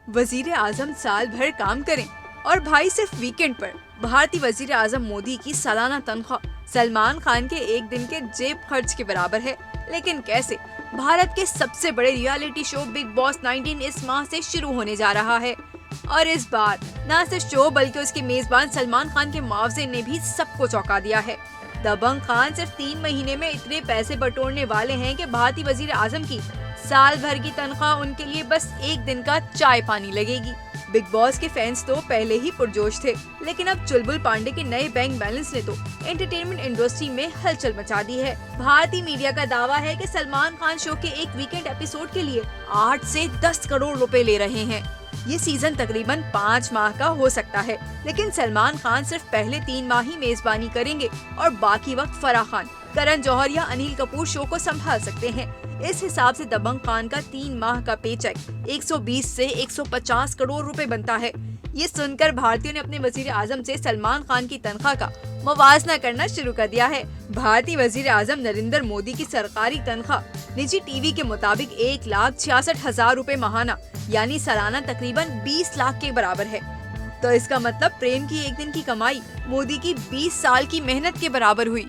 वजीर आजम साल भर काम करें और भाई सिर्फ वीकेंड पर। भारतीय वजीर आजम मोदी की सालाना तनख्वाह सलमान खान के एक दिन के जेब खर्च के बराबर है। लेकिन कैसे? भारत के सबसे बड़े रियलिटी शो बिग बॉस 19 इस माह से शुरू होने जा रहा है और इस बार न सिर्फ शो बल्कि उसके मेजबान सलमान खान के मुआवजे ने भी सबको चौंका दिया है। दबंग खान सिर्फ 3 महीने में इतने पैसे बटोरने वाले हैं कि भारतीय वजीर आजम की साल भर की तनख्वाह उनके लिए बस एक दिन का चाय पानी लगेगी। बिग बॉस के फैंस तो पहले ही पुरजोश थे, लेकिन अब चुलबुल पांडे के नए बैंक बैलेंस ने तो एंटरटेनमेंट इंडस्ट्री में हलचल मचा दी है। भारतीय मीडिया का दावा है कि सलमान खान शो के एक वीकेंड एपिसोड के लिए 8 से 10 करोड़ रुपए ले रहे हैं। ये सीजन तकरीबन 5 माह का हो सकता है, लेकिन सलमान खान सिर्फ पहले 3 माह ही मेजबानी करेंगे और बाकी वक्त फराह खान, करण जौहर या अनिल कपूर शो को संभाल सकते हैं। इस हिसाब से दबंग खान का 3 माह का पेचेक 120 से 150 करोड़ रुपए बनता है। ये सुनकर भारतीयों ने अपने वजीर आजम से सलमान खान की तनख्वाह का मुवाजना करना शुरू कर दिया है। भारतीय वजीर आजम नरेंद्र मोदी की सरकारी तनख्वाह निजी टीवी के मुताबिक 1,66,000 रुपए माहाना यानी सालाना तकरीबन 20 लाख के बराबर है। तो इसका मतलब प्रेम की एक दिन की कमाई मोदी की 20 साल की मेहनत के बराबर हुई।